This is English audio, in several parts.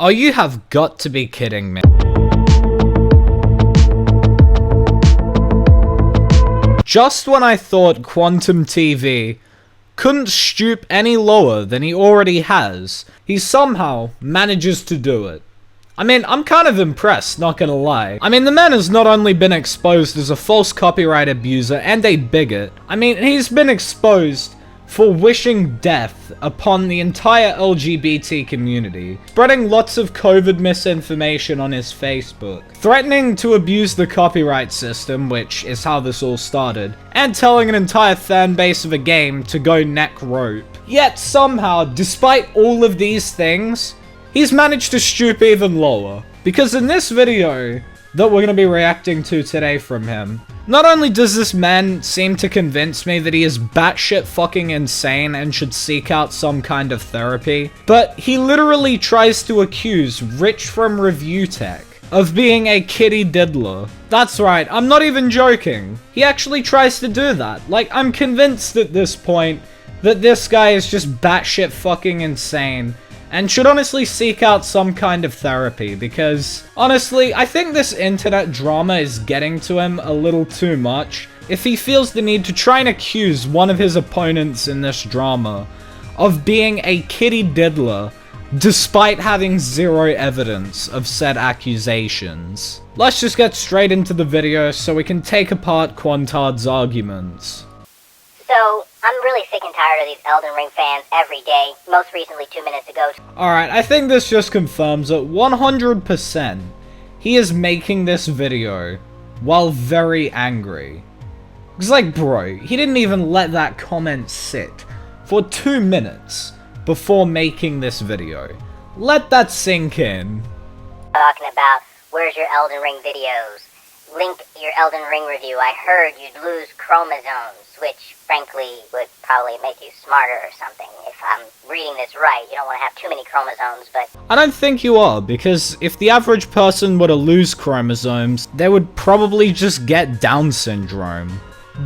Oh, you have got to be kidding me. Just when I thought Quantum TV couldn't stoop any lower than he already has, he somehow manages to do it. I mean, I'm kind of impressed, not gonna lie. I mean, the man has not only been exposed as a false copyright abuser and a bigot, I mean, he's been exposed for wishing death upon the entire LGBT community, spreading lots of COVID misinformation on his Facebook, threatening to abuse the copyright system, which is how this all started, and telling an entire fan base of a game to go neck rope. Yet somehow, despite all of these things, he's managed to stoop even lower. Because in this video that we're going to be reacting to today from him, not only does this man seem to convince me that he is batshit fucking insane and should seek out some kind of therapy, but he literally tries to accuse Rich from ReviewTech of being a kiddy diddler. That's right, I'm not even joking. He actually tries to do that. Like, I'm convinced at this point that this guy is just batshit fucking insane and should honestly seek out some kind of therapy, because honestly, I think this internet drama is getting to him a little too much if he feels the need to try and accuse one of his opponents in this drama of being a kiddy diddler despite having zero evidence of said accusations. Let's just get straight into the video so we can take apart Quantard's arguments. So, I'm really sick and tired of these Elden Ring fans every day, most recently 2 minutes ago. Alright, I think this just confirms that 100% he is making this video while very angry. It's like, bro, he didn't even let that comment sit for 2 minutes before making this video. Let that sink in. Talking about, where's your Elden Ring videos? Link your Elden Ring review. I heard you'd lose chromosomes, which frankly would probably make you smarter or something. If I'm reading this right, you don't want to have too many chromosomes, but I don't think you are, because if the average person were to lose chromosomes, they would probably just get Down syndrome.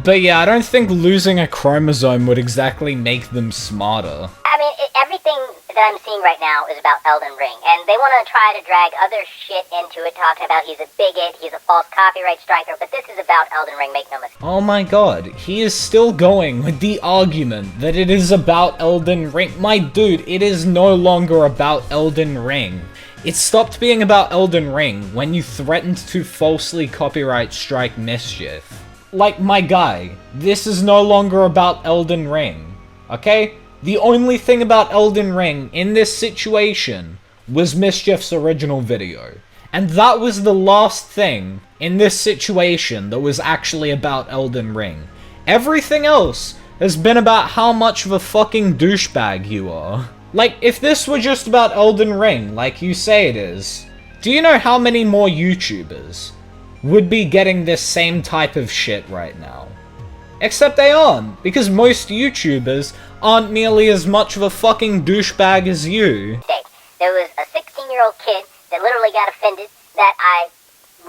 But yeah, I don't think losing a chromosome would exactly make them smarter. I mean, everything that I'm seeing right now is about Elden Ring, and they want to try to drag other shit into it, talking about he's a bigot, he's a false copyright striker, but this is about Elden Ring, make no mistake. Oh my god, he is still going with the argument that it is about Elden Ring. My dude, it is no longer about Elden Ring. It stopped being about Elden Ring when you threatened to falsely copyright strike Mischief. Like, my guy, this is no longer about Elden Ring, okay? The only thing about Elden Ring in this situation was Mischief's original video. And that was the last thing in this situation that was actually about Elden Ring. Everything else has been about how much of a fucking douchebag you are. Like, if this were just about Elden Ring, like you say it is, do you know how many more YouTubers would be getting this same type of shit right now? Except they aren't, because most YouTubers aren't nearly as much of a fucking douchebag as you. There was a 16-year-old kid that literally got offended that I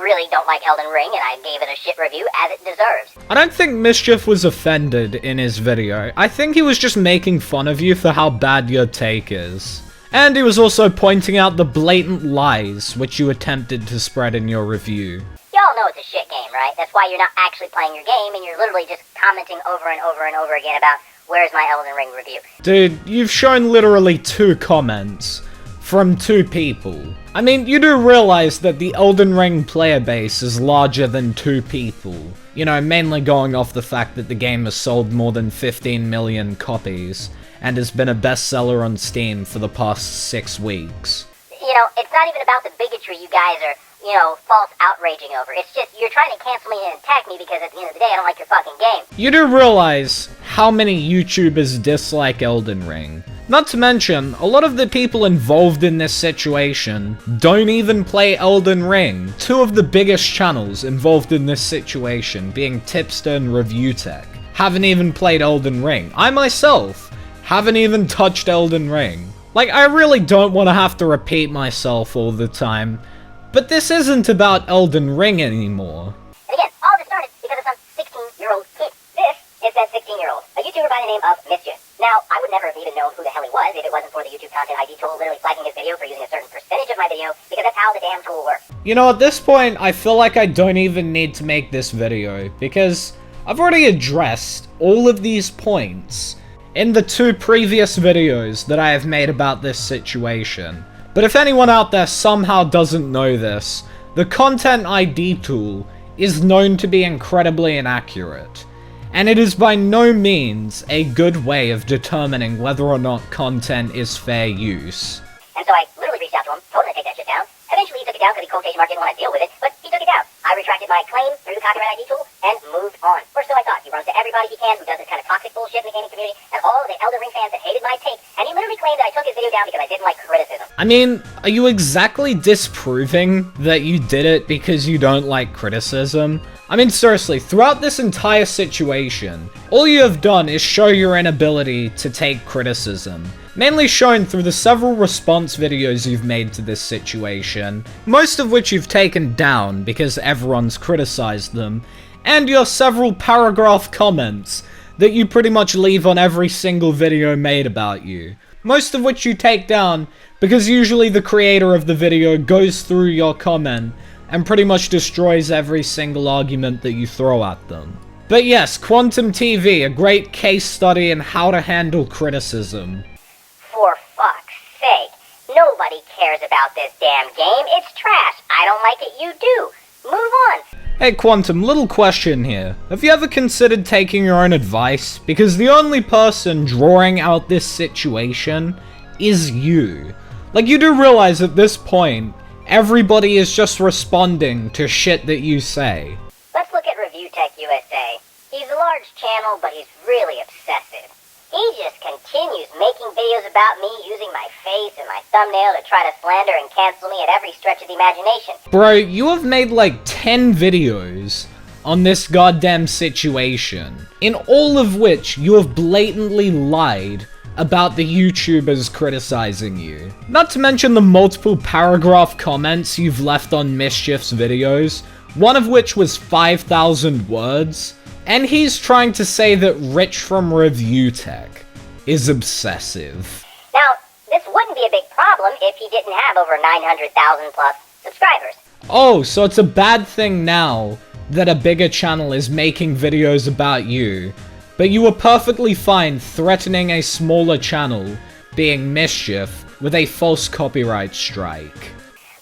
really don't like Elden Ring, and I gave it a shit review as it deserves. I don't think Mischief was offended in his video. I think he was just making fun of you for how bad your take is. And he was also pointing out the blatant lies which you attempted to spread in your review. Y'all know it's a shit game, right? That's why you're not actually playing your game, and you're literally just commenting over and over and over again about, where's my Elden Ring review? Dude, you've shown literally 2 comments from 2 people. I mean, you do realize that the Elden Ring player base is larger than 2 people. You know, mainly going off the fact that the game has sold more than 15 million copies, and has been a bestseller on Steam for the past 6 weeks. You know, it's not even about the bigotry you guys are, you know, false outraging over. It's just, you're trying to cancel me and attack me because at the end of the day, I don't like your fucking game. You do realize how many YouTubers dislike Elden Ring. Not to mention, a lot of the people involved in this situation don't even play Elden Ring. 2 of the biggest channels involved in this situation, being Tipster and ReviewTech, haven't even played Elden Ring. I myself haven't even touched Elden Ring. Like, I really don't want to have to repeat myself all the time, but this isn't about Elden Ring anymore. And again, all this started because of some 16-year-old kid. This is that 16-year-old, a YouTuber by the name of Mischief. Now, I would never have even known who the hell he was if it wasn't for the YouTube Content ID tool literally flagging his video for using a certain percentage of of my video, because that's how the damn tool works. You know, at this point, I feel like I don't even need to make this video, because I've already addressed all of these points in the 2 previous videos that I have made about this situation. But if anyone out there somehow doesn't know this, the Content ID tool is known to be incredibly inaccurate, and it is by no means a good way of determining whether or not content is fair use. And so I literally reached out to him, told him to take that shit down. Eventually he took it down because he quotation mark didn't want to deal with it, but he took it down. I retracted my claim through the copyright ID tool and moved on. Or so I thought. He runs to everybody he can who does this kind of toxic bullshit in the gaming community, and all of the Elden Ring fans that hated my take, and he literally claimed that I took his video down because I didn't like criticism. I mean, are you exactly disproving that you did it because you don't like criticism? I mean, seriously, throughout this entire situation, all you have done is show your inability to take criticism, mainly shown through the several response videos you've made to this situation, most of which you've taken down because everyone's criticized them, and your several paragraph comments that you pretty much leave on every single video made about you, most of which you take down because usually the creator of the video goes through your comment and pretty much destroys every single argument that you throw at them. But yes, Quantum TV, a great case study in how to handle criticism. For fuck's sake, nobody cares about this damn game. It's trash. I don't like it, you do. Move on. Hey Quantum, little question here. Have you ever considered taking your own advice? Because the only person drawing out this situation is you. Like, you do realize at this point, everybody is just responding to shit that you say. Let's look at ReviewTechUSA. He's a large channel, but he's really obsessive. He just continues making videos about me using my face and my thumbnail to try to slander and cancel me at every stretch of the imagination. Bro, you have made like 10 videos on this goddamn situation, in all of which you have blatantly lied about the YouTubers criticizing you. Not to mention the multiple paragraph comments you've left on Mischief's videos, one of which was 5,000 words, and he's trying to say that Rich from ReviewTech is obsessive. Now, this wouldn't be a big problem if he didn't have over 900,000 plus subscribers. Oh, so it's a bad thing now that a bigger channel is making videos about you, but you were perfectly fine threatening a smaller channel, being Mischief, with a false copyright strike.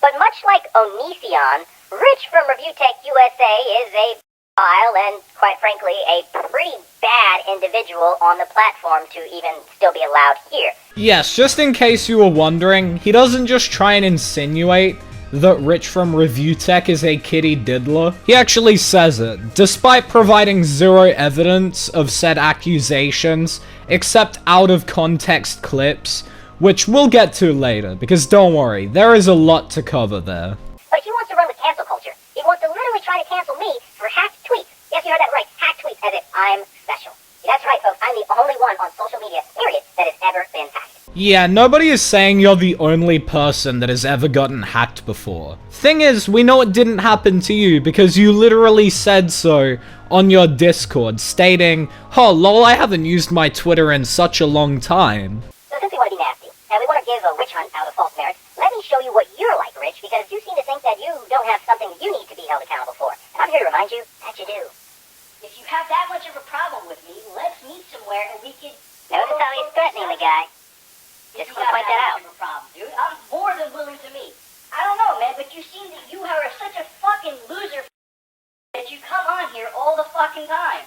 But much like Onision, Rich from ReviewTechUSA is a vile and, quite frankly, a pretty bad individual on the platform to even still be allowed here. Yes, just in case you were wondering, he doesn't just try and insinuate that Rich from ReviewTech is a kiddy diddler. He actually says it, despite providing zero evidence of said accusations, except out-of-context clips, which we'll get to later, because don't worry, there is a lot to cover there. But he wants to run with cancel culture. He wants to literally try to cancel me for hacked tweets. Yes, you heard that right, hacked tweets, as if I'm special. That's right, folks, I'm the only one on social media, period, that has ever been hacked. Yeah, nobody is saying you're the only person that has ever gotten hacked before. Thing is, we know it didn't happen to you because you literally said so on your Discord, stating, "Oh lol, I haven't used my Twitter in such a long time." So since we want to be nasty, and we want to give a witch hunt out of false merits, let me show you what you're like, Rich, because you seem to think that you don't have something you need to be held accountable for. And I'm here to remind you that you do. If you have that much of a problem with me, let's meet somewhere and we can... Notice how he's threatening the guy. Just want to point that out. Problem, dude. I'm more than willing to meet. I don't know, man, but you seem that you are such a fucking loser that you come on here all the fucking time.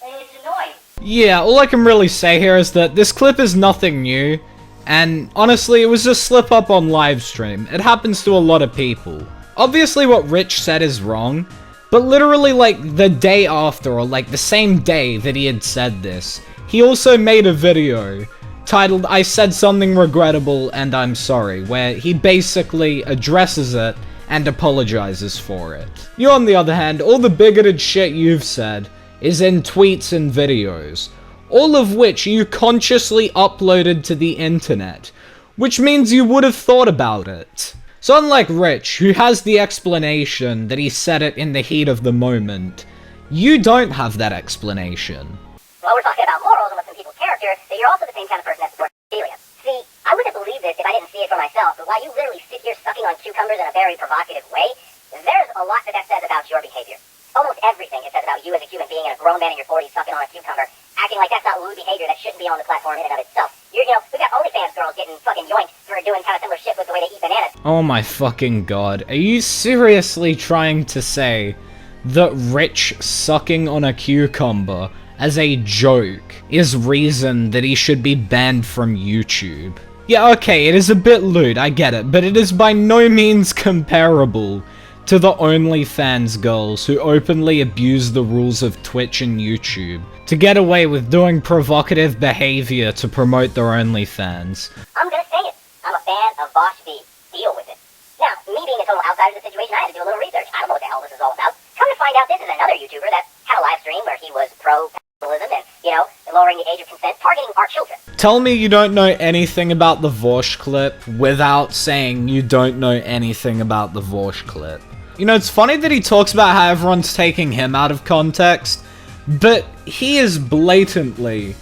And it's annoying. Yeah, all I can really say here is that this clip is nothing new, and honestly, it was just slip up on livestream. It happens to a lot of people. Obviously what Rich said is wrong, but literally like the day after, or like the same day that he had said this, he also made a video titled "I Said Something Regrettable and I'm Sorry," where he basically addresses it and apologizes for it. You, on the other hand, all the bigoted shit you've said is in tweets and videos, all of which you consciously uploaded to the internet, which means you would have thought about it. So unlike Rich, who has the explanation that he said it in the heat of the moment, you don't have that explanation. Well, we're talking about morals and what's in people's character, that you're also the same kind of person that supports pedophilia. See, I wouldn't have believed this if I didn't see it for myself, but while you literally sit here sucking on cucumbers in a very provocative way, there's a lot that says about your behavior. Almost everything it says about you as a human being and a grown man in your 40s sucking on a cucumber, acting like that's not lewd behavior that shouldn't be on the platform in and of itself. You know, we got OnlyFans girls getting fucking yoinked for doing kind of similar shit with the way they eat bananas. Oh my fucking god. Are you seriously trying to say that Rich sucking on a cucumber as a joke is reason that he should be banned from YouTube? Yeah, okay, it is a bit lewd, I get it, but it is by no means comparable to the OnlyFans girls who openly abuse the rules of Twitch and YouTube to get away with doing provocative behavior to promote their OnlyFans. I'm gonna say it. I'm a fan of Bosch V. Deal with it. Now, me being a total outsider of the situation, I had to do a little research. I don't know what the hell this is all about. Come to find out, this is another YouTuber that had a live stream where he was pro-capitalism and, you know, lowering the age of consent, targeting our children. Tell me you don't know anything about the Vorsh clip without saying you don't know anything about the Vorsh clip. You know, it's funny that he talks about how everyone's taking him out of context, but he is blatantly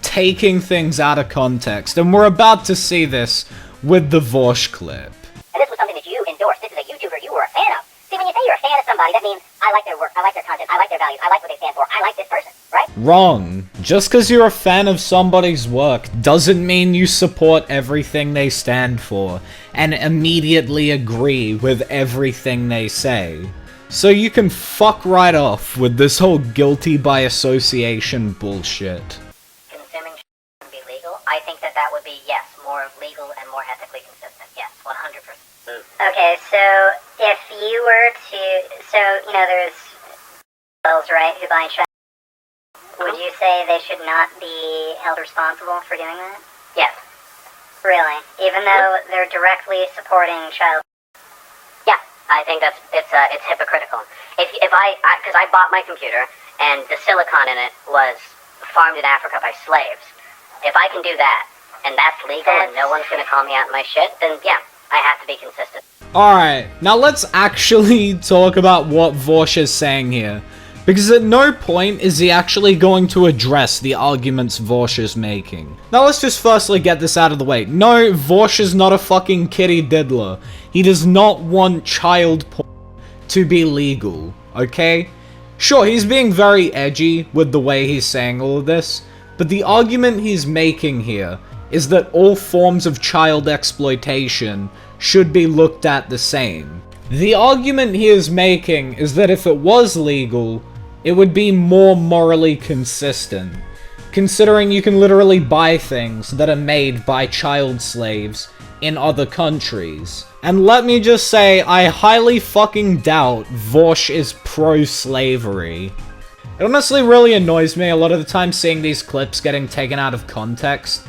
taking things out of context, and we're about to see this with the Vorsh clip. And this was something that you endorsed. This is a YouTuber you were a fan of. See, when you say you're a fan of somebody, that means I like their work, I like their content, I like their values, I like what they stand for, I like this person, right? Wrong. Just because you're a fan of somebody's work doesn't mean you support everything they stand for and immediately agree with everything they say. So you can fuck right off with this whole guilty by association bullshit. Consuming would be legal? I think that would be, yes, more legal and more ethically consistent. Yes, 100%. Okay, so if you were to, you know, there's girls, right, who buy child. Would you say they should not be held responsible for doing that? Yes. Really? Even though they're directly supporting child? Yeah, I think it's hypocritical. If because I bought my computer and the silicon in it was farmed in Africa by slaves. If I can do that and that's legal and no one's gonna call me out on my shit, then yeah, I have to be consistent. Alright, now let's actually talk about what Vorsh is saying here. Because at no point is he actually going to address the arguments Vorsh is making. Now let's just firstly get this out of the way. No, Vorsh is not a fucking kiddy diddler. He does not want child porn to be legal, okay? Sure, he's being very edgy with the way he's saying all of this, but the argument he's making here is that all forms of child exploitation should be looked at the same. The argument he is making is that if it was legal, it would be more morally consistent, considering you can literally buy things that are made by child slaves in other countries. And let me just say, I highly fucking doubt Vorsh is pro-slavery. It honestly really annoys me a lot of the time seeing these clips getting taken out of context,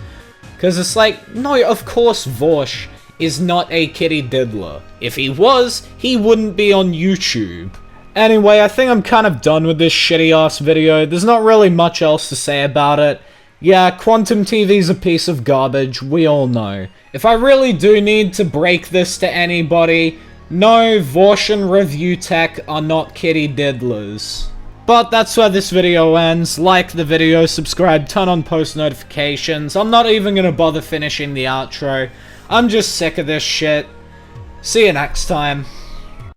because it's like, no, of course Vorsh is not a kiddy diddler. If he was, he wouldn't be on YouTube. Anyway, I think I'm kind of done with this shitty-ass video. There's not really much else to say about it. Yeah, Quantum TV's a piece of garbage, we all know. If I really do need to break this to anybody, no, Vorsh and ReviewTech are not kiddy diddlers. But that's where this video ends. Like the video, subscribe, turn on post notifications. I'm not even gonna bother finishing the outro. I'm just sick of this shit. See you next time.